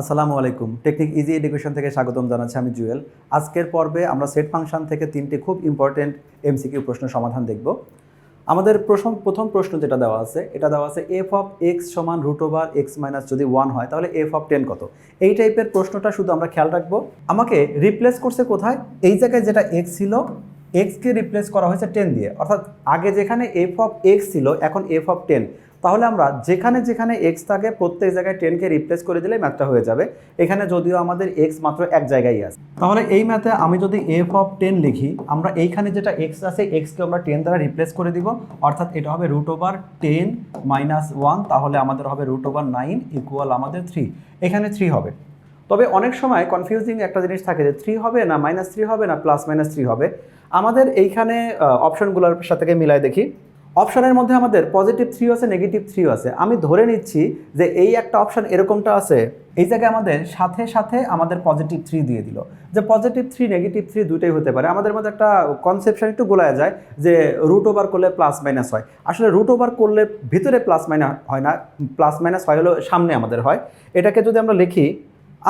আসসালামু আলাইকুম। Technique easy education থেকে স্বাগতম জানাচ্ছি আমি জুয়েল। আজকের পর্বে আমরা সেট ফাংশন থেকে তিনটি খুব ইম্পর্টেন্ট এমসিকিউ প্রশ্ন সমাধান দেখব। আমাদের প্রথম প্রশ্ন যেটা দেওয়া আছে, এটা দেওয়া আছে এফ অফ এক্স সমান রুট ওভার এক্স মাইনাস যদি 1 হয় তাহলে এফ অফ 10 কত। এই টাইপের প্রশ্নটা শুধু আমরা খেয়াল রাখবো। আমাকে রিপ্লেস করছে কোথায়? এই জায়গায় যেটা এক্স ছিল, এক্সকে রিপ্লেস করা হয়েছে 10 দিয়ে, অর্থাৎ আগে যেখানে এফ অফ এক্স ছিল এখন এফ অফ 10। তাহলে আমরা যেখানে যেখানে এক্স থাকে প্রত্যেক জায়গায় 10কে রিপ্লেস করে দিলে ম্যাথটা হয়ে যাবে। এখানে যদিও আমাদের এক্স মাত্র এক জায়গায় আছে, তাহলে এই ম্যাথে আমি যদি এফ অফ 10 লিখি, আমরা এইখানে যেটা এক্স আছে এক্সকে আমরা 10 দ্বারা রিপ্লেস করে দিব, অর্থাৎ এটা হবে রুট ওভার 10 মাইনাস 1, তাহলে আমাদের হবে রুট ওভার 9 ইকুয়াল আমাদের 3। এখানে 3 হবে। তবে অনেক সময় কনফিউজিং একটা জিনিস থাকে যে 3 হবে না -3 হবে না +-3 হবে। আমাদের এইখানে অপশনগুলোর সাথে মিলাই দেখি। অপশনের মধ্যে আমাদের পজিটিভ 3 আছে, নেগেটিভ 3 আছে। আমি ধরে নিচ্ছি যে এই একটা অপশন এরকমটা আছে, এই জায়গায় আমাদের সাথে সাথে আমাদের পজিটিভ 3 দিয়ে দিল, যে পজিটিভ 3 নেগেটিভ 3 দুটোই হতে পারে। আমাদের মধ্যে একটা কনসেপশন একটু গোলায় যায় যে রুট ওভার করলে প্লাস মাইনাস হয়। আসলে রুট ওভার করলে ভিতরে প্লাস মাইনাস হয় না, প্লাস মাইনাস হয় হলো সামনে আমাদের হয়। এটাকে যদি আমরা লিখি,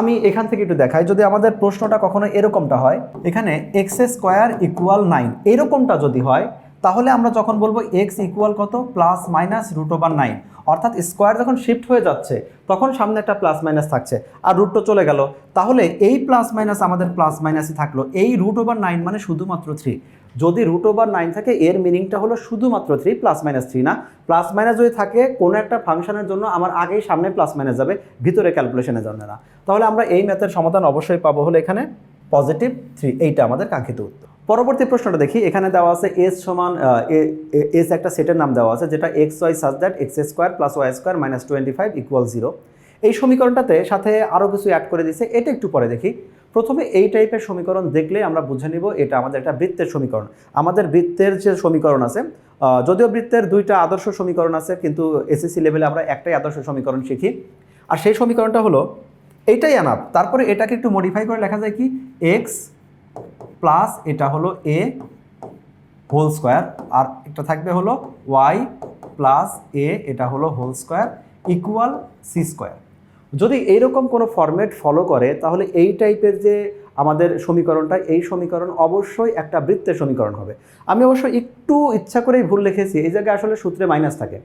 আমি এখান থেকে একটু দেখাই, যদি আমাদের প্রশ্নটা কখনো এরকমটা হয়, এখানে এক্স স্কোয়ার ইকুয়াল 9 এরকমটা যদি হয়, তাহলে আমরা যখন বলবো এক্স ইকুয়াল কত, প্লাস মাইনাস রুট ওভার 9, অর্থাৎ স্কোয়ার যখন শিফট হয়ে যাচ্ছে তখন সামনে একটা প্লাস মাইনাস থাকছে আর রুটটা চলে গেল, তাহলে এই প্লাস মাইনাস আমাদের প্লাস মাইনাসই থাকলো। এই রুট ওভার 9 মানে শুধুমাত্র 3। যদি রুট ওভার 9 থাকে এর মিনিংটা হলো শুধুমাত্র 3, প্লাস মাইনাস 3 না। প্লাস মাইনাস যদি থাকে কোনো একটা ফাংশনের জন্য আমার আগেই সামনে প্লাস মাইনাস যাবে, ভিতরে ক্যালকুলেশনের জন্য না। তাহলে আমরা এই ম্যাথের সমাধান অবশ্যই পাবো হলো এখানে পজিটিভ 3, এইটা আমাদের কাঙ্ক্ষিত উত্তর। পরবর্তী প্রশ্নটা দেখি। এখানে দেওয়া আছে এস সমান এস একটা সেটের নাম দেওয়া আছে, যেটা x y such that x square plus y square minus 25 equal 0। এই সমীকরণটাতে সাথে আরও কিছু অ্যাড করে দিয়েছে, এটা একটু পরে দেখি। প্রথমে এই টাইপের সমীকরণ দেখলে আমরা বুঝে নিব এটা আমাদের একটা বৃত্তের সমীকরণ। আমাদের বৃত্তের যে সমীকরণ আছে, যদিও বৃত্তের দুইটা আদর্শ সমীকরণ আছে, কিন্তু এসএসসি লেভেলে আমরা একটাই আদর্শ সমীকরণ শিখি। আর সেই সমীকরণটা হলো এইটাই আনাপ, তারপরে এটাকে একটু মডিফাই করে লেখা যায় কি, এক্স প্লাস এটা হলো এ হোল স্কোয়ার, আর এটা থাকবে হলো ওয়াই প্লাস এ এটা হলো whole square equal c square. যদি এইরকম কোনো ফরম্যাট ফলো করে তাহলে এই টাইপের যে আমাদের সমীকরণটা, এই সমীকরণ অবশ্যই একটা বৃত্তের সমীকরণ হবে। আমি অবশ্য একটু ইচ্ছা করেই ভুল লিখেছি, এই জায়গায় আসলে সূত্রে মাইনাস থাকে।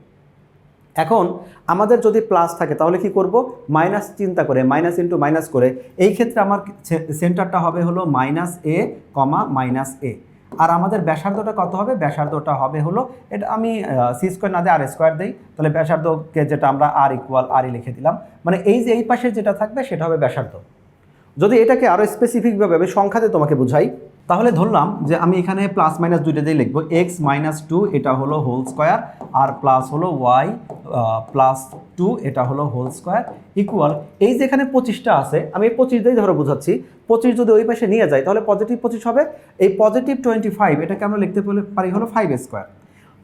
এখন আমাদের যদি প্লাস থাকে তাহলে কি করব, মাইনাস চিন্তা করে মাইনাস ইন্টু মাইনাস করে, এই ক্ষেত্রে আমার সেন্টারটা হবে হলো মাইনাস এ কমা মাইনাস এ। আর আমাদের ব্যাসার্ধটা কত হবে, ব্যাসার্ধটা হবে হলো, এটা আমি সি স্কোয়ার না দিয়ে আর স্কোয়ার দিই, তাহলে ব্যাসার্ধকে যেটা আমরা আর ইকুয়াল আর ই লিখে দিলাম, মানে এই যে এই পাশে যেটা থাকবে সেটা হবে ব্যাসার্ধ। যদি এটাকে আরও স্পেসিফিকভাবে সংখ্যাতে তোমাকে বুঝাই, তাহলে ধরলাম যে আমি এখানে প্লাস মাইনাস দুইটা দিয়ে লিখবো, এক্স মাইনাস 2 এটা হলো হোল স্কোয়ার, আর প্লাস হলো ওয়াই প্লাস 2 এটা হলো হোল স্কোয়ার ইকুয়াল, এই যে এখানে 25টা আছে আমি এই 25 দিয়ে ধরো বোঝাচ্ছি, 25 যদি ওই পাশে নিয়ে যাই তাহলে পজিটিভ 25 হবে। এই পজিটিভ 25 এটাকে আমরা লিখতে পারি হলো 5 স্কোয়ার।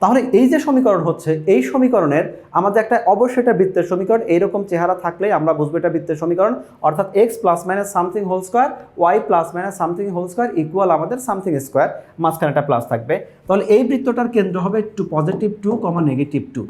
তাহলে এই যে সমীকরণ হচ্ছে, এই সমীকরণের আমাদের একটা অবশ্যই এটা বৃত্তের সমীকরণ, এইরকম চেহারা থাকলেই আমরা বুঝবো এটা বৃত্তের সমীকরণ, অর্থাৎ x plus minus something whole square y plus minus something whole square equal আমাদের সামথিং স্কোয়ার, মাঝখানে একটা প্লাস থাকবে। তাহলে এই বৃত্তটার কেন্দ্র হবে পজিটিভ 2 কমা নেগেটিভ 2।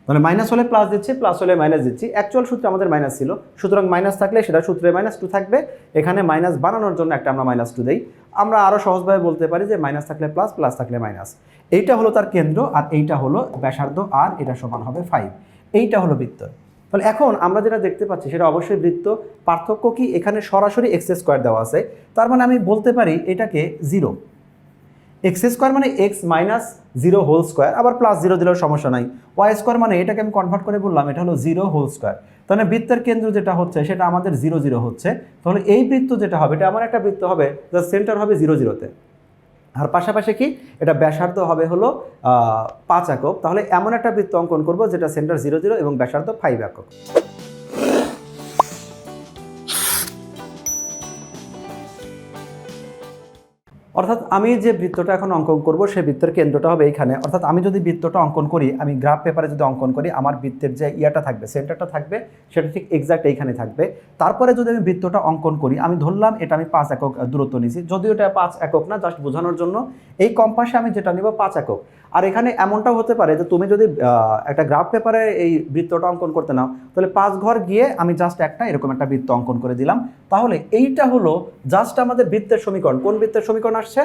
তাহলে মাইনাস হলে প্লাস দিচ্ছি, প্লাস হলে মাইনাস দিচ্ছি। অ্যাকচুয়াল সূত্রে আমাদের মাইনাস ছিল, সুতরাং মাইনাস থাকলে সেটা সূত্রে -2 থাকবে। এখানে মাইনাস বানানোর জন্য একটা আমরা -2 দিই। আমরা আরও সহজভাবে বলতে পারি যে মাইনাস থাকলে প্লাস, প্লাস থাকলে মাইনাস। এইটা হলো তার কেন্দ্র, আর এইটা হলো ব্যাসার্ধ, আর এটা সমান হবে 5। এইটা হলো বৃত্ত। তাহলে এখন আমরা যেটা দেখতে পাচ্ছি সেটা অবশ্যই বৃত্ত। পার্থক্য কি, এখানে সরাসরি এক্স স্কোয়ার দেওয়া আছে, তার মানে আমি বলতে পারি এটাকে 0। এক্স স্কোয়ার মানে এক্স মাইনাস 0 হোল স্কোয়ার, আবার প্লাস 0 দিলেও সমস্যা নাই। ওয়াই স্কোয়ার মানে এটাকে আমি কনভার্ট করে বললাম এটা হলো 0 হোল স্কোয়ার। তাহলে বৃত্তের কেন্দ্র যেটা হচ্ছে সেটা আমাদের 0 0 হচ্ছে। তাহলে এই বৃত্ত যেটা হবে এটা আমার একটা বৃত্ত হবে, যার সেন্টার হবে 0 0-তে, আর পাশাপাশি কি এটা ব্যাসার্ধ হবে হলো 5 একক। তাহলে এমন একটা বৃত্ত অঙ্কন করব যেটা সেন্টার 0 0 এবং ব্যাসার্ধ 5 একক। অর্থাৎ আমি যে বৃত্তটা এখন অঙ্কন করব সেই বৃত্তের কেন্দ্রটা হবে এইখানে। অর্থাৎ আমি যদি বৃত্তটা অঙ্কন করি, আমি গ্রাফ পেপারে যদি অঙ্কন করি, আমার বৃত্তের যে ইয়াটা থাকবে, সেন্টারটা থাকবে, সেটা ঠিক এক্সাক্ট এইখানে থাকবে। তারপরে যদি আমি বৃত্তটা অঙ্কন করি, আমি ধরলাম এটা আমি 5 একক দূরত্ব নিয়েছি, যদিও এটা 5 একক না, জাস্ট বোঝানোর জন্য এই কম্পাসে আমি যেটা নিব 5 একক। আর এখানে এমনটাও হতে পারে যে তুমি যদি একটা গ্রাফ পেপারে এই বৃত্তটা অঙ্কন করতে নাও, তাহলে 5 ঘর গিয়ে আমি জাস্ট একটা এরকম একটা বৃত্ত অঙ্কন করে দিলাম। তাহলে এইটা হলো জাস্ট আমাদের বৃত্তের সমীকরণ। কোন বৃত্তের সমীকরণ আসছে?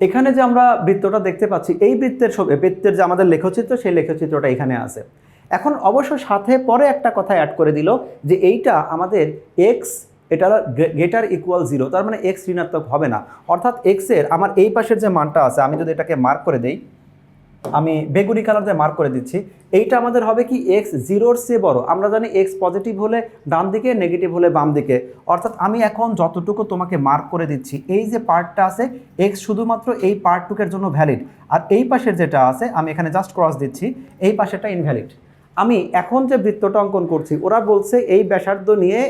এখানে যে আমরা বৃত্তটা দেখতে পাচ্ছি, এই বৃত্তের যে আমাদের লেখচিত্র, সেই লেখচিত্রটা এখানে আছে। এখন অবশ্য সাথে পরে একটা কথা অ্যাড করে দিল যে এইটা আমাদের এক্স, এটা গ্রেটার ইকুয়াল 0, তার মানে এক্স ঋণাত্মক হবে না। অর্থাৎ এক্সের আমার এই পাশের যে মানটা আছে, আমি যদি এটাকে মার্ক করে দেই, আমি বেগুনি কালার দিয়ে মার্ক করে দিচ্ছি, এইটা আমাদের হবে কি এক্স 0-র চেয়ে বড়। আমরা জানি এক্স পজিটিভ হলে ডান দিকে, নেগেটিভ হলে বাম দিকে। অর্থাৎ আমি এখন যতটুকু তোমাকে মার্ক করে দিচ্ছি, এই যে পার্টটা আছে এক্স শুধুমাত্র এই পার্টটুকের জন্য ভ্যালিড, আর এই পাশের যেটা আছে আমি এখানে জাস্ট ক্রস দিচ্ছি, এই পাশেরটা ইনভ্যালিড। আমি এখন যে বৃত্তটা অঙ্কন করছি, ওরা বলছে এই ব্যাসার্ধ নিয়ে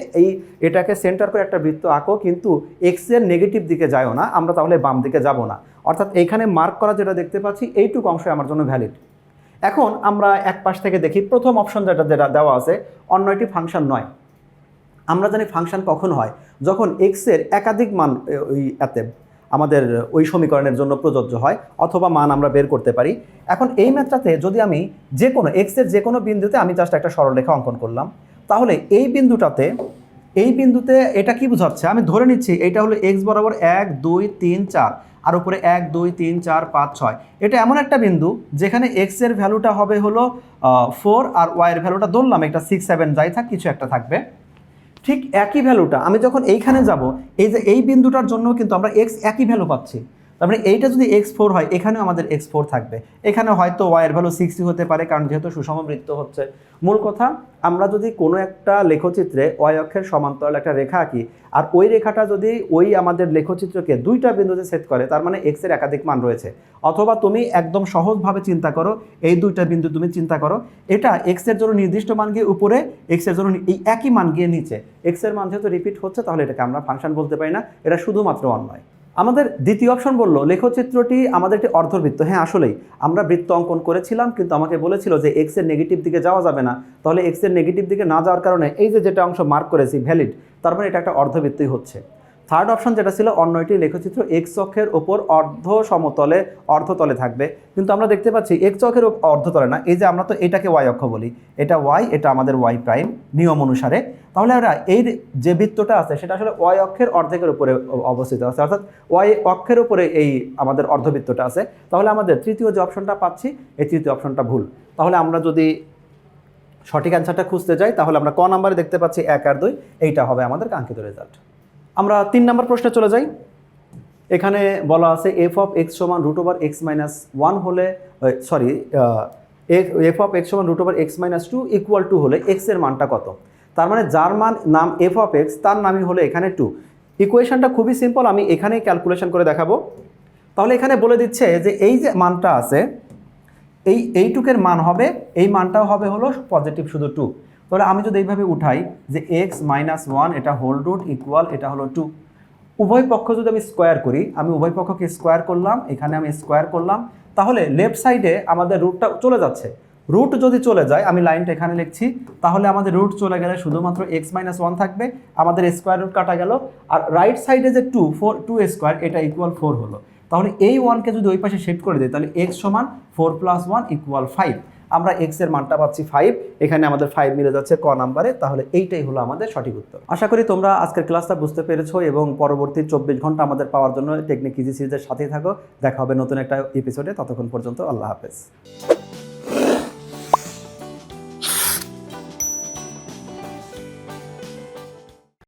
এটাকে সেন্টার করে একটা বৃত্ত আঁকো, কিন্তু এক্সের নেগেটিভ দিকে যায়ও না, আমরা তাহলে বাম দিকে যাব না। অর্থাৎ এইখানে মার্ক করা যেটা দেখতে পাচ্ছি, এইটুকু অংশ আমার জন্য ভ্যালিড। এখন আমরা এক পাশ থেকে দেখি, প্রথম অপশন যেটা দেওয়া আছে অন্যটি ফাংশন নয়। আমরা জানি ফাংশন কখন হয়, যখন এক্সের একাধিক মান ওই এতে আমাদের ওই সমীকরণের জন্য প্রযোজ্য হয়, অথবা মান আমরা বের করতে পারি। এখন এই ম্যাথটাতে যদি আমি যে কোনো এক্সের যে কোনো বিন্দুতে আমি জাস্ট একটা সরলরেখা অঙ্কন করলাম, তাহলে এই বিন্দুতে এটা কি বোঝাচ্ছে? আমি ধরে নিচ্ছি এইটা হলো এক্স বরাবর 1 2 3 4, আর উপরে 1 2 3 4 5 6। এটা এমন একটা বিন্দু যেখানে এক্স এর ভ্যালুটা হবে হলো 4, আর ওয়াই এর ভ্যালুটা ধরলাম একটা 6 7 যাই থাক, কিছু একটা থাকবে। ঠিক একই ভ্যালুটা আমি যখন এইখানে যাব, এই যে এই বিন্দুটার জন্য কিন্তু আমরা এক্স একই ভ্যালু পাচ্ছি। তার মানে এইটা যদি x4 হয়, এখানেও আমাদের x4 থাকবে। এখানে হয়তো y এর ভ্যালু 6 হতে পারে, কারণ যেহেতু সুষম বৃত্ত হচ্ছে। মূল কথা, আমরা যদি কোনো একটা লেখচিত্রে y অক্ষের সমান্তরাল একটা রেখা আঁকি, আর ওই রেখাটা যদি ওই আমাদের লেখচিত্রকে দুইটা বিন্দুতে ছেদ করে, তার মানে x এর একাধিক মান রয়েছে। অথবা তুমি একদম সহজভাবে চিন্তা করো, এই দুইটা বিন্দু তুমি চিন্তা করো, এটা x এর জন্য নির্দিষ্ট মান গিয়ে উপরে, x এর জন্য এই একই মান গিয়ে নিচে। x এর মান যেহেতু রিপিট হচ্ছে, তাহলে এটাকে আমরা ফাংশন বলতে পারি না, এটা শুধুমাত্র অন্যয়। আমাদের দ্বিতীয় অপশন বললো লেখচিত্রটি আমাদের একটি অর্ধবৃত্ত। হ্যাঁ, আসলেই আমরা বৃত্ত অঙ্কন করেছিলাম, কিন্তু আমাকে বলেছিল যে এক্স এর নেগেটিভ দিকে যাওয়া যাবে না। তাহলে এক্স এর নেগেটিভ দিকে না যাওয়ার কারণে এই যেটা অংশ মার্ক করেছি ভ্যালিড, তার মানে এটা একটা অর্ধবৃত্তই হচ্ছে। থার্ড অপশন যেটা ছিল অন্যটি লেখচিত্র এক্স অক্ষের ওপর অর্ধতলে থাকবে, কিন্তু আমরা দেখতে পাচ্ছি এক্স অক্ষের অর্ধতলে না, এই যে আমরা তো এটাকে ওয়াই অক্ষ বলি, এটা ওয়াই, এটা আমাদের ওয়াই প্রাইম নিয়ম অনুসারে। তাহলে আমরা এই যে বৃত্তটা আছে সেটা আসলে ওয়াই অক্ষের অর্ধেকের উপরে অবস্থিত আছে, অর্থাৎ ওয়াই অক্ষের উপরে এই আমাদের অর্ধবৃত্তটা আছে। তাহলে আমাদের তৃতীয় যে অপশনটা পাচ্ছি, এই তৃতীয় অপশনটা ভুল। তাহলে আমরা যদি সঠিক অ্যান্সারটা খুঁজতে যাই, তাহলে আমরা ক নাম্বারে দেখতে পাচ্ছি 1 আর 2, এইটা হবে আমাদের কাঙ্ক্ষিত রেজাল্ট। আমরা 3 নম্বর প্রশ্নে চলে যাই। এখানে বলা আছে এফ অফ এক্স সমান √(x-1) হলে এফ অফ এক্স সমান √(x-2) ইকুয়াল টু হলে এক্স এর মানটা কত? তার মানে যার মান নাম এফ অফ এক্স, তার নামই হলো এখানে 2। ইকুয়েশনটা খুবই সিম্পল, আমি এখানেই ক্যালকুলেশন করে দেখাবো। তাহলে এখানে বলে দিচ্ছে যে এই যে মানটা আছে, এইটুকের মান হবে, এই মানটাও হবে হলো পজিটিভ শুধু 2। তাহলে আমি যদি এইভাবে উঠাই যে x-1 এটা হোল রুট ইকুয়াল এটা হলো 2, উভয় পক্ষ যদি আমি স্কোয়ার করি, আমি উভয় পক্ষকে স্কোয়ার করলাম, এখানে আমি স্কোয়ার করলাম, তাহলে লেফট সাইডে আমাদের রুটটা চলে যাচ্ছে। রুট যদি চলে যায়, আমি লাইনটা এখানে লিখছি, তাহলে আমাদের রুট চলে গেলে শুধুমাত্র x-1 থাকবে, আমাদের স্কোয়ার রুট কাটা গেল, আর রাইট সাইডে যে 2 স্কোয়ার এটা ইকুয়াল 4 হলো। তাহলে এই 1কে যদি ওই পাশে শিফট করে দিই, তাহলে x সমান 4 + 1 = 5। আমরা x এর মানটা পাচ্ছি 5, এখানে আমাদের 5 মিলে যাচ্ছে ক নাম্বারে। তাহলে এইটাই হলো আমাদের সঠিক উত্তর। আশা করি তোমরা আজকের ক্লাসটা বুঝতে পেরেছো, এবং পরবর্তী 24 ঘন্টা আমাদের পাওয়ার জন্য টেকনিক ইজি সিরিজের সাথেই থাকো। দেখা হবে নতুন একটা এপিসোডে, ততক্ষণ পর্যন্ত আল্লাহ হাফেজ।